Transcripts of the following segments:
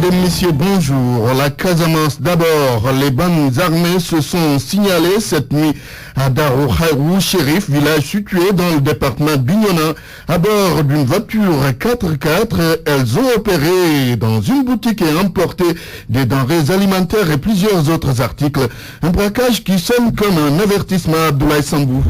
Mesdames, Messieurs, bonjour. La Casamance d'abord. Les bandes armées se sont signalées cette nuit à Darou Chérif, village situé dans le département Bignona, à bord d'une voiture 4x4. Elles ont opéré dans une boutique et emporté des denrées alimentaires et plusieurs autres articles. Un braquage qui sonne comme un avertissement. Abdoulaye Sambou.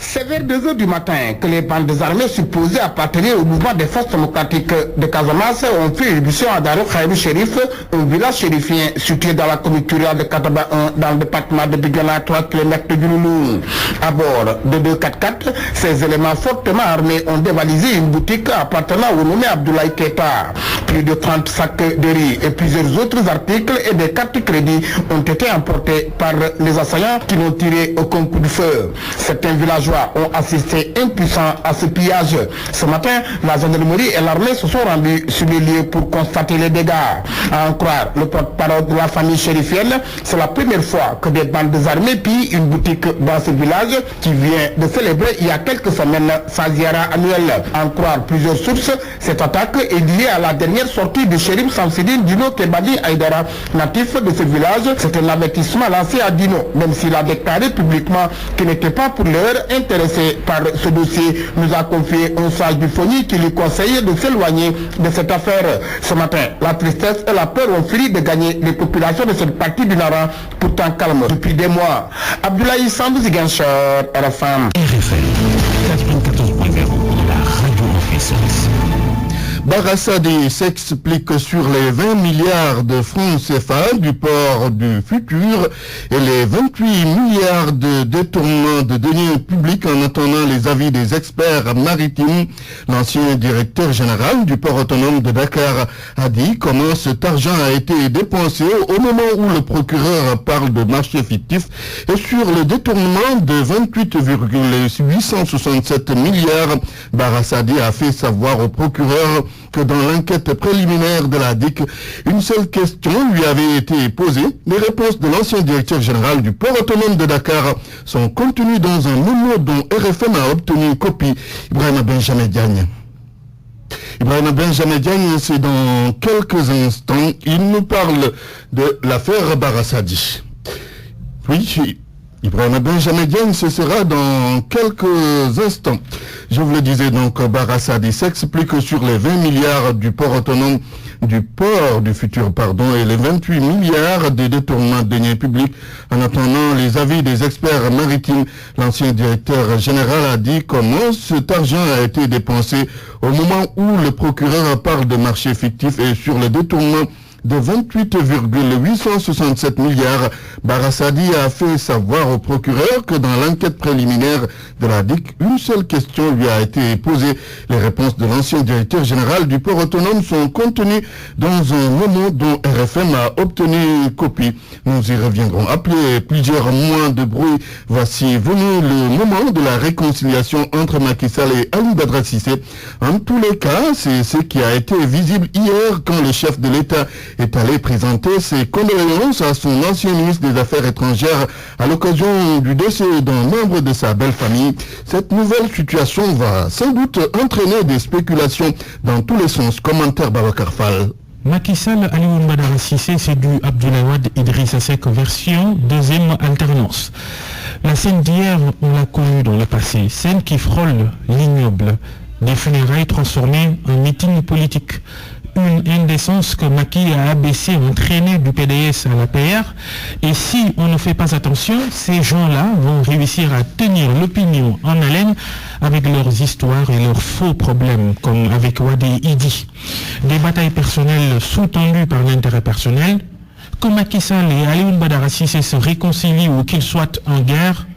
C'est vers 2 heures du matin que les bandes armées supposées appartenir au mouvement des forces démocratiques de Casamance ont fait éruption à Darou Chérif, un village chérifien situé dans la commune rurale de Kataba 1 dans le département de Bignona, à 3 km du Loulou. À bord de 2 4x4, ces éléments fortement armés ont dévalisé une boutique appartenant au nommé Abdoulaye Keita. Plus de 30 sacs de riz et plusieurs autres articles et des cartes crédit ont été emportés par les assaillants qui n'ont tiré aucun coup de feu. Certains villageois ont assisté impuissants à ce pillage. Ce matin, la gendarmerie et l'armée se sont rendus sur les lieux pour constater les dégâts. À en croire le porte-parole de la famille chérifienne, c'est la première fois que des bandes armées pillent une boutique dans ce village qui vient de célébrer il y a quelques semaines sa ziara annuelle. À en croire plusieurs sources, cette attaque est liée à la dernière sortie du shérif Samsidine Dino Kebadi Aïdara, natif de ce village. C'est un avertissement lancé à Dino, même s'il a déclaré publiquement qu'il n'était pas pour l'heure intéressé par ce dossier. Nous a confié un sage du FONI qui lui conseillait de s'éloigner de cette affaire. Ce matin, la tristesse et la peur ont fini de gagner les populations de cette partie du Nara, pourtant calme depuis des mois. Abdoulaye Sambou Ziguinchor, RFM. RFM 94.0, la radio en puissance. Barassadi s'explique sur les 20 milliards de francs CFA du port du futur et les 28 milliards de détournements de deniers publics en attendant les avis des experts maritimes. L'ancien directeur général du port autonome de Dakar a dit comment cet argent a été dépensé au moment où le procureur parle de marché fictif et sur le détournement de 28,867 milliards. Barassadi a fait savoir au procureur que dans l'enquête préliminaire de la DIC, une seule question lui avait été posée. Les réponses de l'ancien directeur général du port autonome de Dakar sont contenues dans un mémo dont RFM a obtenu une copie. Ibrahima Benjamin Diagne, c'est dans quelques instants. Il nous parle de l'affaire Barassadi. Oui, Ibrahima Benjamin Diagne, ce sera dans quelques instants. Je vous le disais donc, Barassadi s'explique sur les 20 milliards du port autonome, du port du futur, et les 28 milliards de détournements de deniers publics en attendant les avis des experts maritimes. L'ancien directeur général a dit comment cet argent a été dépensé au moment où le procureur parle de marché fictif et sur le détournement de 28,867 milliards. Barassadi a fait savoir au procureur que dans l'enquête préliminaire de la DIC, une seule question lui a été posée. Les réponses de l'ancien directeur général du port autonome sont contenues dans un mémo dont RFM a obtenu une copie. Nous y reviendrons. Après plusieurs mois de bruit, voici venu le moment de la réconciliation entre Macky Sall et Ali Badara Cissé. En tous les cas, c'est ce qui a été visible hier quand le chef de l'État est allé présenter ses condoléances à son ancien ministre des Affaires étrangères à l'occasion du décès d'un membre de sa belle famille. Cette nouvelle situation va sans doute entraîner des spéculations dans tous les sens. Commentaire Babacar Fall. Macky Sall, Alioune Badara Cissé, c'est du Abdoulaye Wade, Idrissa Seck version deuxième alternance. La scène d'hier, on l'a connue dans le passé, scène qui frôle l'ignoble, des funérailles transformées en meeting politique. Une indécence que Macky a abaissé, entraîné du PDS à la PR. Et si on ne fait pas attention, ces gens-là vont réussir à tenir l'opinion en haleine avec leurs histoires et leurs faux problèmes, comme avec Wade et Idi. Des batailles personnelles sous-tendues par l'intérêt personnel. Quand Macky Sall et Alioune Badara Cissé se réconcilient ou qu'ils soient en guerre,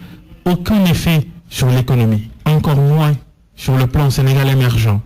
aucun effet sur l'économie, encore moins sur le plan Sénégal émergent.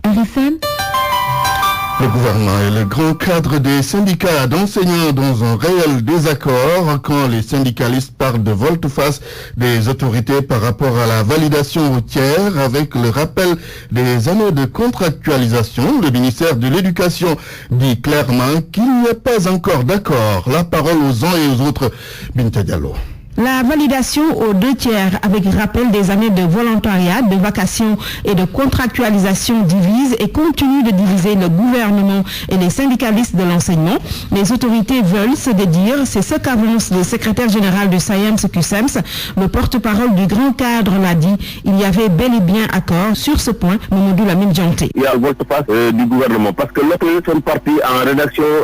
Le gouvernement et le grand cadre des syndicats d'enseignants dans un réel désaccord quand les syndicalistes parlent de volte-face des autorités par rapport à la validation routière avec le rappel des années de contractualisation. Le ministère de l'Éducation dit clairement qu'il n'y a pas encore d'accord. La parole aux uns et aux autres. Binta Diallo. La validation aux 2/3 avec rappel des années de volontariat, de vacations et de contractualisation divise et continue de diviser le gouvernement et les syndicalistes de l'enseignement. Les autorités veulent se dédire, c'est ce qu'avance le secrétaire général du SAEMS-QSEMS. Le porte-parole du grand cadre l'a dit, il y avait bel et bien accord sur ce point. Mamadou Lamine Dianté. Il y a le volte-face du gouvernement parce que l'autre sont partis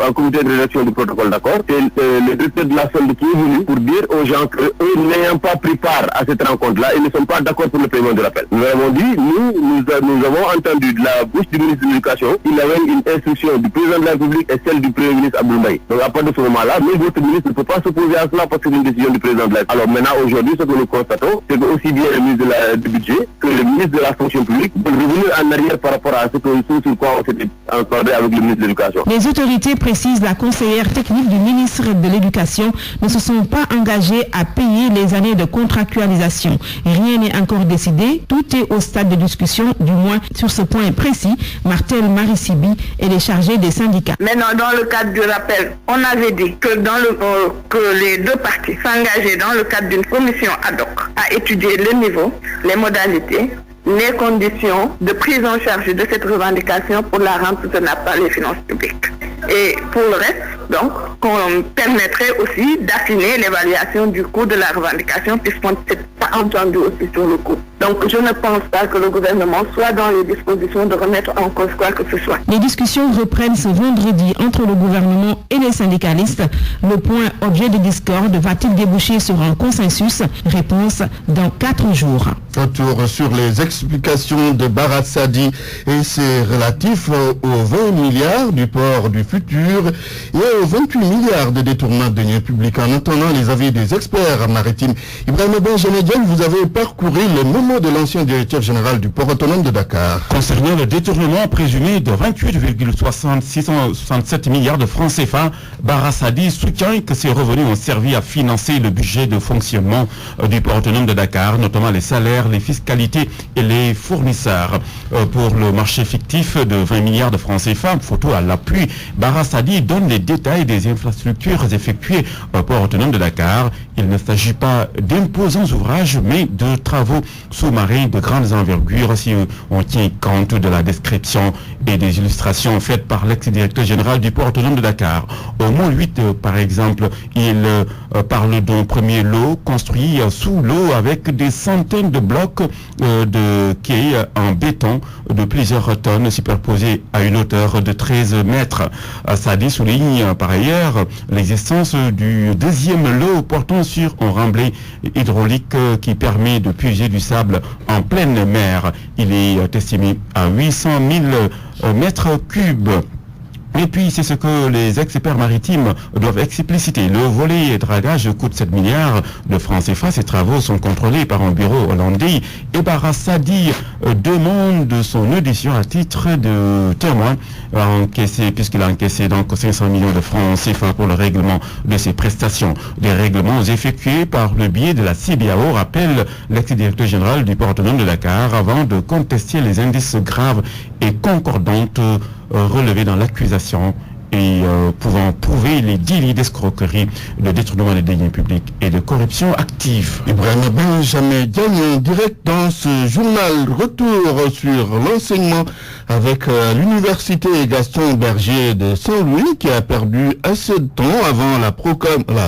en comité de rédaction du protocole d'accord. C'est le directeur de la SOLD qui est venu pour dire aux gens qu'eux n'ayant pas pris part à cette rencontre-là, ils ne sont pas d'accord pour le paiement de l'appel. Nous avons dit, nous avons entendu de la bouche du ministre de l'Éducation, il avait une instruction du président de la République et celle du Premier ministre Abdoul Mbaye. Donc à partir de ce moment-là, mais votre ministre ne peut pas s'opposer à cela parce que c'est une décision du président de la République. Alors maintenant, aujourd'hui, ce que nous constatons, c'est que aussi bien le ministre du budget que le ministre de la fonction publique veulent revenir en arrière par rapport à ce sur quoi on s'était accordé avec le ministre de l'Éducation. Les autorités précisent, la conseillère technique du ministre de l'Éducation ne se sont pas engagées à payer les années de contractualisation. Rien n'est encore décidé, tout est au stade de discussion, du moins sur ce point précis. Martel Marisibi est les chargés des syndicats. Maintenant, dans le cadre du rappel, on avait dit que, que les deux parties s'engageaient dans le cadre d'une commission ad hoc à étudier le niveau, les modalités, les conditions de prise en charge de cette revendication pour la rendre soutenable par les finances publiques. Et pour le reste, donc, qu'on permettrait aussi d'affiner l'évaluation du coût de la revendication puisqu'on ne s'est pas entendu aussi sur le coût. Donc, je ne pense pas que le gouvernement soit dans les dispositions de remettre en cause quoi que ce soit. Les discussions reprennent ce vendredi entre le gouvernement et les syndicalistes. Le point objet de discorde va-t-il déboucher sur un consensus? Réponse dans 4 jours. Retour sur les explications de Bara Sadi et c'est relatif aux 20 milliards du port du futur et aux 28 milliards de détournements de deniers publics. En entendant les avis des experts maritimes, Ibrahim Benjamin, vous avez parcouru le mémo de l'ancien directeur général du port autonome de Dakar. Concernant le détournement présumé de 28,667 milliards de francs CFA, Bara Sadi soutient que ces revenus ont servi à financer le budget de fonctionnement du port autonome de Dakar, notamment les salaires, les fiscalités et les fournisseurs. Pour le marché fictif de 20 milliards de francs CFA, photo à l'appui, Bara Sadi donne les détails des infrastructures effectuées au port autonome de Dakar. Il ne s'agit pas d'imposants ouvrages, mais de travaux sous-marins de grandes envergures si on tient compte de la description et des illustrations faites par l'ex-directeur général du port autonome de Dakar. Au Mont 8, par exemple, il parle d'un premier lot construit sous l'eau avec des centaines de blocs de quais en béton de plusieurs tonnes superposés à une hauteur de 13 mètres. Sadi souligne par ailleurs l'existence du deuxième lot portant sur un remblai hydraulique qui permet de puiser du sable en pleine mer. Il est estimé à 800 000 mètres cubes. Et puis, c'est ce que les experts maritimes doivent expliciter. Le volet dragage coûte 7 milliards de francs CFA. Ces travaux sont contrôlés par un bureau hollandais. Et Bara Sadi demande son audition à titre de témoin, puisqu'il a encaissé donc 500 millions de francs CFA pour le règlement de ses prestations. Des règlements effectués par le biais de la CBAO, rappelle l'ex-directeur général du port autonome de Dakar, avant de contester les indices graves et concordantes relevés dans l'accusation et pouvant prouver les délits d'escroquerie, de détournement des deniers publics et de corruption active. Ibrahim Benjamin Diagne, direct dans ce journal. Retour sur l'enseignement avec l'université Gaston Berger de Saint-Louis qui a perdu assez de temps avant la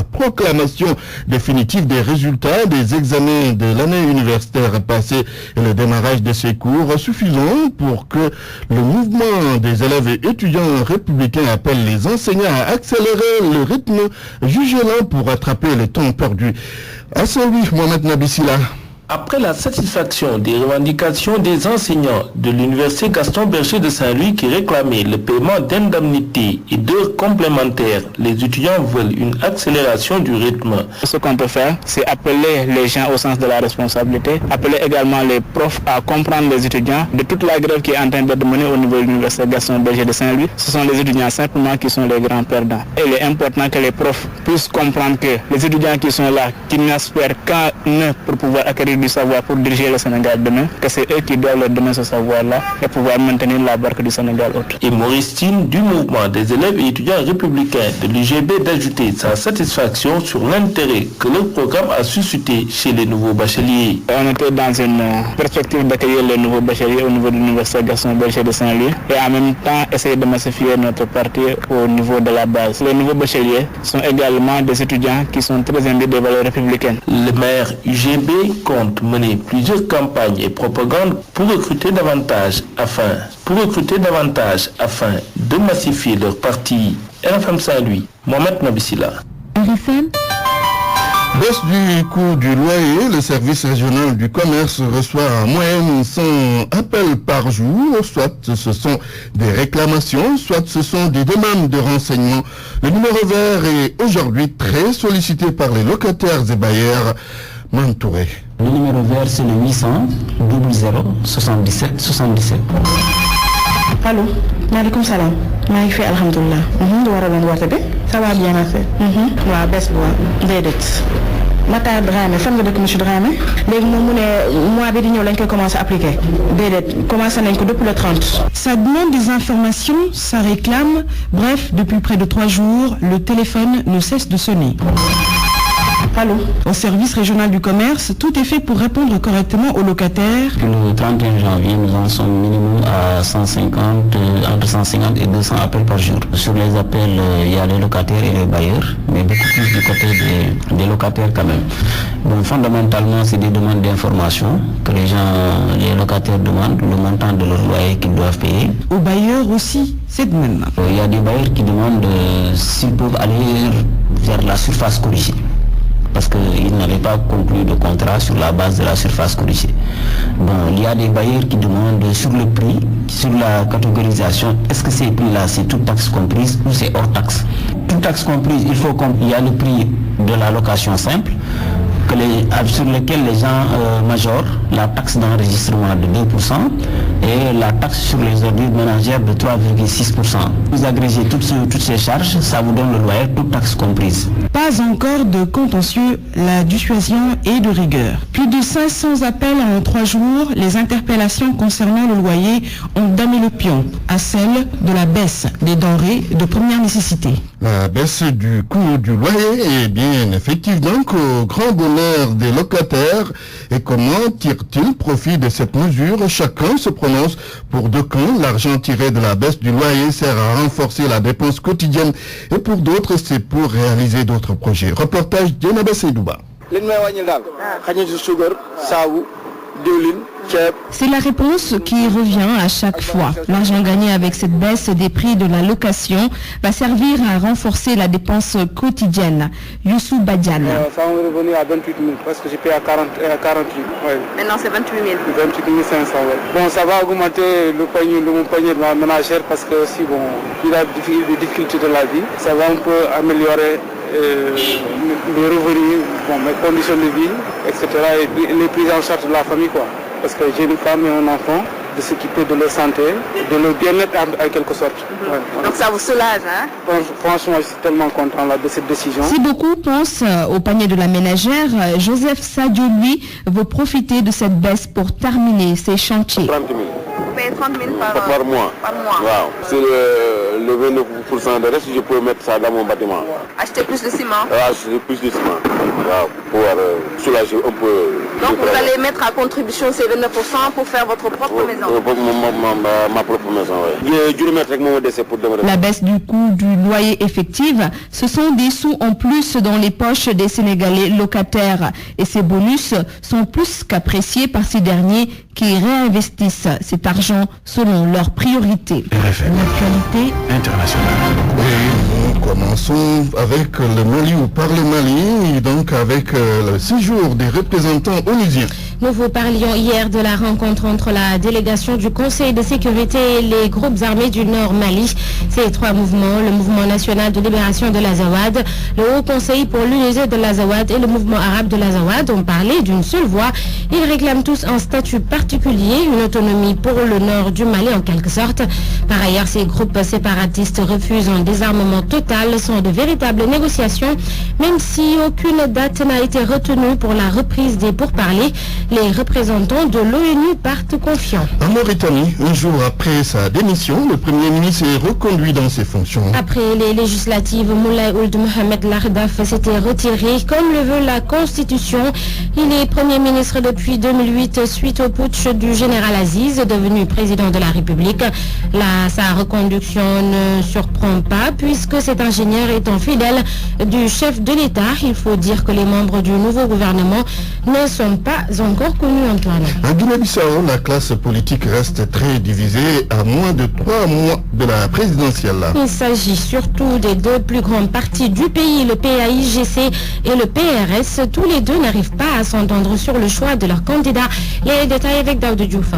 proclamation définitive des résultats des examens de l'année universitaire passée et le démarrage de ses cours suffisant pour que le mouvement des élèves et étudiants républicains appelle les enseignants à accélérer le rythme jugé lent pour rattraper le temps perdu. À Saint-Louis, Mohamed Nabissila. Après la satisfaction des revendications des enseignants de l'université Gaston Berger de Saint-Louis qui réclamaient le paiement d'indemnités et d'heures complémentaires, les étudiants veulent une accélération du rythme. Ce qu'on peut faire, c'est appeler les gens au sens de la responsabilité, appeler également les profs à comprendre les étudiants de toute la grève qui est en train d'être menée au niveau de l'université Gaston Berger de Saint-Louis. Ce sont les étudiants simplement qui sont les grands perdants. Et il est important que les profs puissent comprendre que les étudiants qui sont là, qui n'aspirent qu'à pour pouvoir acquérir l'Afrique du savoir pour diriger le Sénégal demain, que c'est eux qui doivent leur donner ce savoir-là et pouvoir maintenir la barque du Sénégal haute. Et Maurice Tine du mouvement des élèves et étudiants républicains de l'UGB d'ajouter sa satisfaction sur l'intérêt que le programme a suscité chez les nouveaux bacheliers. On était dans une perspective d'accueillir les nouveaux bacheliers au niveau de l'Université Gaston Berger de Saint-Louis et en même temps essayer de massifier notre parti au niveau de la base. Les nouveaux bacheliers sont également des étudiants qui sont très imbus des valeurs républicaines. Le maire UGB compte mener plusieurs campagnes et propagandes pour recruter davantage afin de massifier leur parti. RFM Saint-Louis, Mohamed Nabissila. RFM. Baisse du coût du loyer, le service régional du commerce reçoit en moyenne 100 appels par jour, soit ce sont des réclamations, soit ce sont des demandes de renseignements. Le numéro vert est aujourd'hui très sollicité par les locataires et bailleurs. Mantouré. Le numéro vert c'est le 800 00 77 77. Allô, maaleykum salaam. maa ngi fi alhamdulilah. du waraloon woote bi. ça va bien merci. waaw bés bu waaw déedéet. Matar Dramé fan nga dëkk monsieur Dramé. léegi moom mu ne mois bi di ñëw lañ koy commencé appliquer. déedéet commencé nañ ko depuis le 30. Ça demande des informations, ça réclame. Bref, depuis près de 3 jours, le téléphone ne cesse de sonner. Allô. Au service régional du commerce, tout est fait pour répondre correctement aux locataires. Le 31 janvier, nous en sommes minimum à 150, entre 150 et 200 appels par jour. Sur les appels, il y a les locataires et les bailleurs, mais beaucoup plus du côté des locataires quand même. Donc fondamentalement, c'est des demandes d'information que les locataires demandent, le montant de leur loyer qu'ils doivent payer. Aux bailleurs aussi, c'est de même. Il y a des bailleurs qui demandent s'ils peuvent aller vers la surface corrigée, parce qu'ils n'avaient pas conclu de contrat sur la base de la surface corrigée. Bon, il y a des bailleurs qui demandent sur le prix, sur la catégorisation, est-ce que ces prix-là, c'est toute taxe comprise ou c'est hors taxe? Toute taxe comprise, il y a le prix de la location simple, sur lequel les gens majorent la taxe d'enregistrement de 2% et la taxe sur les ordures ménagères de 3,6%. Vous agrégez toutes ces charges, ça vous donne le loyer, toute taxe comprise. Pas encore de contentieux, la dissuasion est de rigueur. Plus de 500 appels en 3 jours, les interpellations concernant le loyer ont damé le pion à celle de la baisse des denrées de première nécessité. La baisse du coût du loyer est bien effective donc au grand bonheur des locataires. Et comment tirent-ils profit de cette mesure? Chacun se prononce. Pour d'aucuns, l'argent tiré de la baisse du loyer sert à renforcer la dépense quotidienne et pour d'autres, c'est pour réaliser d'autres projets. Reportage de Nabé Seydouba. C'est la réponse qui revient à chaque fois. L'argent gagné avec cette baisse des prix de la location va servir à renforcer la dépense quotidienne. Youssou Badiane. Ça va revenir à 28 000 parce que j'ai payé à 48 000. Ouais. Maintenant c'est 28 000. 28 500, ouais. Bon, ça va augmenter mon panier de la ménagère parce que si bon, il a des difficultés de la vie, ça va un peu améliorer les revenus, bon, mes conditions de vie, etc. et les prises en charge de la famille, quoi. Parce que j'ai une femme et un enfant, de s'occuper de leur santé, de leur bien-être en quelque sorte. Ouais, voilà. Donc ça vous soulage, hein? Franchement, je suis tellement content là, de cette décision. Si beaucoup pensent au panier de la ménagère, Joseph Sadio, lui, veut profiter de cette baisse pour terminer ses chantiers. 30 000. Vous payez 30 000 par mois. Par mois. Wow. C'est le 29% de reste, je peux mettre ça dans mon bâtiment. Acheter plus de ciment. Acheter plus de ciment. Wow. Pour pouvoir soulager un peu. Donc vous allez mettre à contribution ces 29% pour faire votre propre maison. Ma propre maison, oui. La baisse du coût du loyer effectif, ce sont des sous en plus dans les poches des Sénégalais locataires. Et ces bonus sont plus qu'appréciés par ces derniers qui réinvestissent cet argent selon leurs priorités. L'actualité internationale. Oui, nous commençons avec le Mali ou par le Mali, donc avec le séjour des représentants onusiens. Nous vous parlions hier de la rencontre entre la délégation du Conseil de sécurité et les groupes armés du Nord Mali. Ces trois mouvements, le Mouvement national de libération de l'Azawad, le Haut Conseil pour l'unité de l'Azawad et le Mouvement arabe de l'Azawad ont parlé d'une seule voix. Ils réclament tous un statut particulier, une autonomie pour le nord du Mali en quelque sorte. Par ailleurs, ces groupes séparatistes refusent un désarmement total sans de véritables négociations, même si aucune date n'a été retenue pour la reprise des pourparlers. Les représentants de l'ONU partent confiants. En Mauritanie, un jour après sa démission, le Premier ministre est reconduit dans ses fonctions. Après les législatives, Moulay Ould Mohamed Lardaf s'était retiré comme le veut la Constitution. Il est Premier ministre depuis 2008 suite au putsch du général Aziz, devenu président de la République. Sa reconduction ne surprend pas puisque cet ingénieur est un fidèle du chef de l'État. Il faut dire que les membres du nouveau gouvernement ne sont pas encore connus, Antoine. En Guinée-Bissau, la classe politique reste très divisée à moins de 3 mois de la présidentielle. Il s'agit surtout des deux plus grands partis du pays, le PAIGC et le PRS. Tous les deux n'arrivent pas à s'entendre sur le choix de leur candidat. Les détails avec Daoud Diouf.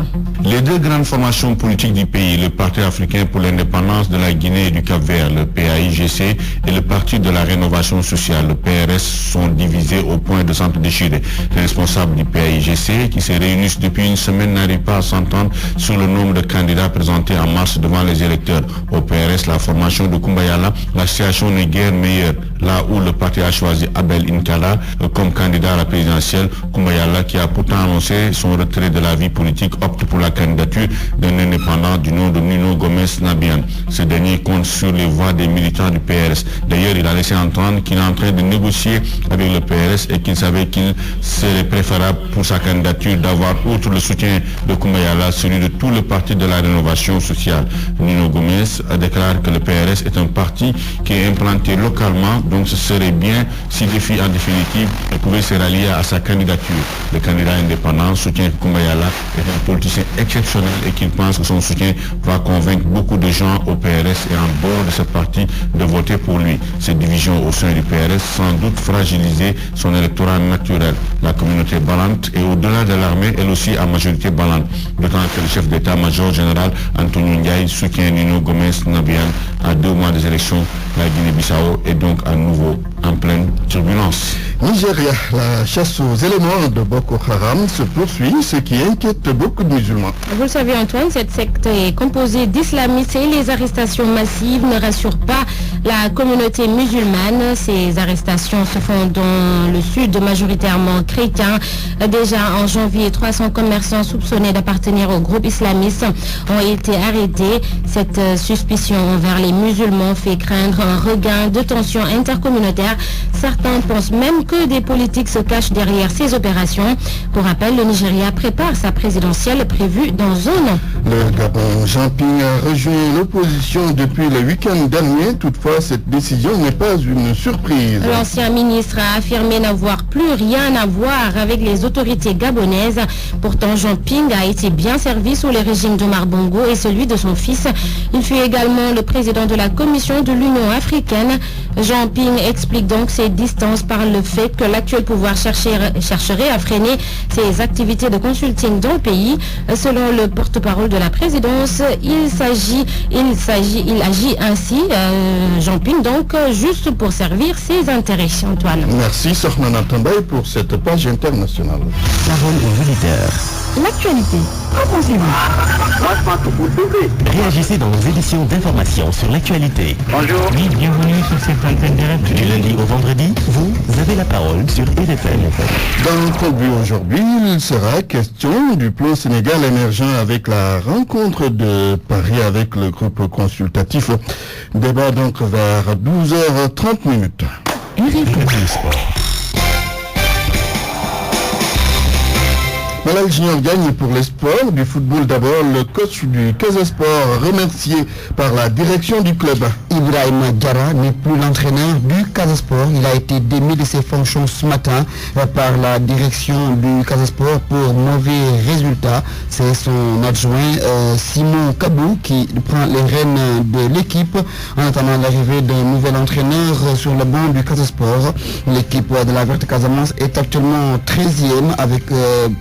Les deux grandes formations politiques du pays, le Parti africain pour l'indépendance de la Guinée et du Cap-Vert, le PAIGC, et le Parti de la rénovation sociale, le PRS, sont divisés au point de s'entre-déchirer. Les responsables du PAIGC, qui se réunissent depuis une semaine, n'arrivent pas à s'entendre sur le nombre de candidats présentés en mars devant les électeurs. Au PRS, la formation de Koumbayala, la situation n'est guère meilleure. Là où le parti a choisi Abel Inkala comme candidat à la présidentielle, Koumbayala, qui a pourtant annoncé son retrait de la vie politique, opte pour la candidature d'un indépendant du nom de Nuno Gomes Nabian. Ce dernier compte sur les voix des militants du PRS. D'ailleurs, il a laissé entendre qu'il est en train de négocier avec le PRS et qu'il savait qu'il serait préférable pour sa candidature d'avoir, outre le soutien de Koumbayala, celui de tout le parti de la rénovation sociale. Nuno Gomes déclare que le PRS est un parti qui est implanté localement, donc ce serait bien si défi en définitive pouvait se rallier à sa candidature. Le candidat indépendant soutient que Koumbayala est un politicien exceptionnel et qu'il pense que son soutien va convaincre beaucoup de gens au PRS et en bord de ce parti de voter pour lui. Cette division au sein du PRS sans doute fragiliser son électorat naturel. La communauté balante est au-delà de l'armée, elle aussi à majorité balante. D'autant que le chef d'état-major général Antonio Ndiaye soutient Nuno Gomes Nabian à 2 mois des élections. La Guinée-Bissau est donc à nouveau en pleine turbulence. Nigeria, la chasse aux éléments de Boko Haram se poursuit, ce qui inquiète beaucoup de musulmans. Vous le savez, Antoine, cette secte est composée d'islamistes et les arrestations massives ne rassurent pas la communauté musulmane. Ces arrestations se font dans le sud, majoritairement chrétien. Déjà en janvier, 300 commerçants soupçonnés d'appartenir au groupe islamiste ont été arrêtés. Cette suspicion envers les musulmans fait craindre un regain de tensions intercommunautaires. Certains pensent même que des politiques se cachent derrière ces opérations. Pour rappel, le Nigeria prépare sa présidentielle prévue dans un an. Le Gabon, Jean Ping a rejoint l'opposition depuis le week-end dernier. Toutefois, cette décision n'est pas une surprise. L'ancien ministre a affirmé n'avoir plus rien à voir avec les autorités gabonaises. Pourtant, Jean Ping a été bien servi sous les régimes d'Omar Bongo et celui de son fils. Il fut également le président de la Commission de l'Union africaine. Jean Ping explique donc ses distances par le fait que l'actuel pouvoir chercherait à freiner ses activités de consulting dans le pays. Selon le porte-parole de la présidence, il agit ainsi, Jean Ping, donc juste pour servir ses intérêts. Antoine. Merci Sornana Tambay pour cette page internationale. Parole aux auditeurs. L'actualité, qu'en pensez-vous? Réagissez dans nos éditions d'information sur l'actualité. Bonjour. Oui, bienvenue sur cette antenne direct. Du lundi au vendredi, vous avez la parole sur RFM. Dans notre but aujourd'hui, il sera question du plan Sénégal émergent avec la rencontre de Paris avec le groupe consultatif. Débat donc vers 12h30. RFM Sport. Malal Junior gagne pour les sports du football. D'abord, le coach du Casa Sport, remercié par la direction du club. Ibrahima Diarra n'est plus l'entraîneur du Casa Sport. Il a été démis de ses fonctions ce matin par la direction du Casa Sport pour mauvais résultats. C'est son adjoint Simon Kabou qui prend les rênes de l'équipe en attendant l'arrivée d'un nouvel entraîneur sur le banc du Casa Sport. L'équipe de la Verte Casamance est actuellement 13e avec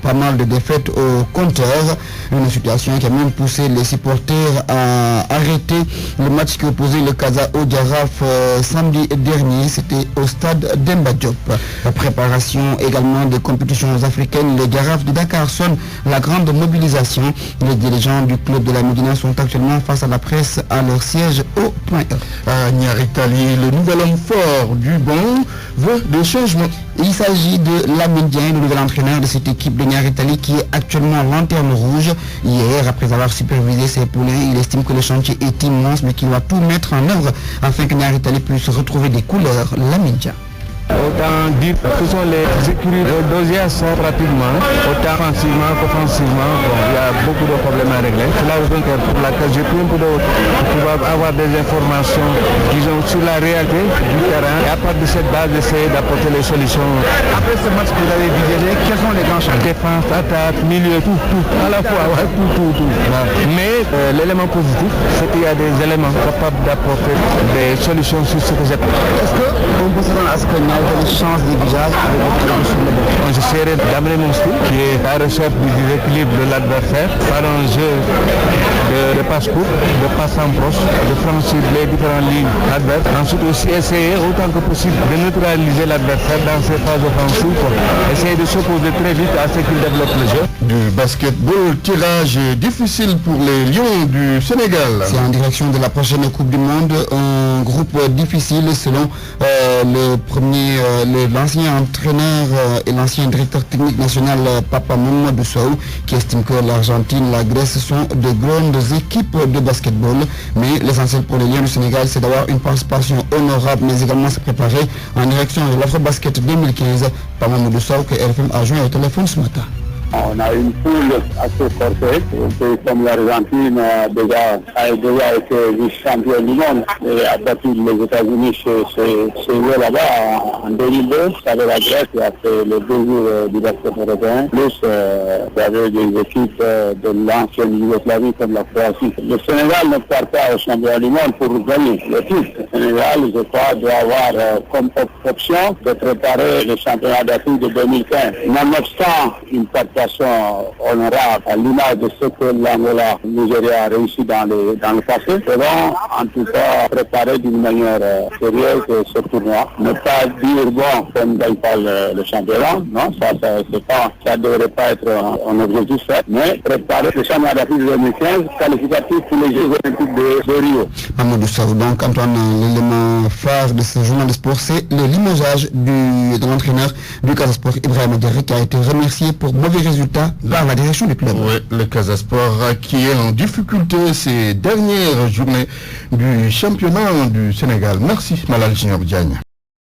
pas mal de défaite au compteur. Une situation qui a même poussé les supporters à arrêter le match qui opposait le Casa au Giraffe samedi dernier. C'était au stade Demba Diop. La préparation également des compétitions africaines, les Girafes de Dakar sonnent la grande mobilisation. Les dirigeants du club de la Médina sont actuellement face à la presse à leur siège au Point E. À Niaritali, le nouvel homme fort du banc veut des changements. Il s'agit de Lamine Dieng, le nouvel entraîneur de cette équipe de Niaritali qui est actuellement lanterne rouge. Hier, après avoir supervisé ses poulains, il estime que le chantier est immense mais qu'il va tout mettre en œuvre afin que Niaritali puisse retrouver des couleurs. Lamine Dieng. Autant dire que ce sont les écuries d'Osias pratiquement, autant offensivement qu'offensivement, il y a beaucoup de problèmes à régler. C'est la raison pour laquelle j'ai pris un peu de pour pouvoir avoir des informations, disons, sur la réalité du terrain et à partir de cette base, essayer d'apporter les solutions. Après ce match que vous avez visionné, quels sont les grands changements? Défense, attaque, milieu, tout, à la fois, ouais, tout. Mais l'élément positif, c'est qu'il y a des éléments capables d'apporter des solutions sur ce que j'ai. Est-ce qu'on peut s'attendre à ce que une chance de visage sur le banc? J'essaierai d'amener mon style qui est la recherche du déséquilibre de l'adversaire par un jeu de passe-coupe, de passe en proche, de franchir les différentes lignes adverses. Ensuite aussi essayer autant que possible de neutraliser l'adversaire dans ses phases offensives. Essayer de s'opposer très vite à ce qu'il développe le jeu. Du basketball, tirage difficile pour les Lions du Sénégal. C'est en direction de la prochaine Coupe du Monde, un groupe difficile selon l'ancien entraîneur et l'ancien directeur technique national Papa Mamadou Sow, qui estime que l'Argentine, la Grèce sont de grandes équipes de basketball. Mais l'essentiel pour les Lions du Sénégal, c'est d'avoir une participation honorable, mais également se préparer en direction de l'Afro-Basket 2015. Papa Mamadou Sow, que RFM a joint au téléphone ce matin. On a une poule assez forte, comme l'Argentine a déjà été vice-champion du monde. Et à partir des États-Unis, c'est joué là-bas en 2002. Avec la Grèce, il a fait le début du basket européen. Plus, il y avait des équipes de l'ancienne Yougoslavie comme la Croatie. Le Sénégal ne part pas au championnat du monde pour gagner le titre. Le Sénégal, je crois, doit avoir comme option de préparer le championnat d'Afrique de 2015. Nonobstant une participation honorable à l'image de ce que l'Angola, le Nigeria a réussi dans le passé, devons en tout cas préparer d'une manière sérieuse ce tournoi. Ne pas dire bon, qu'on ne gagne pas le championnat, non, ça ne devrait pas être un objectif fait, mais préparer le championnat d'Afrique 2015 qualificatif pour les Jeux Olympiques de Rio. Mamadou Sow, donc Antoine, l'élément phare de ce journal de sport, c'est le limogeage de l'entraîneur du Casa Sport, Ibrahima Diarra, qui a été remercié pour mauvais résultats par la direction du club. Oui, le Casa Sport qui est en difficulté ces dernières journées du championnat du Sénégal. Merci Malal Junior Diagne.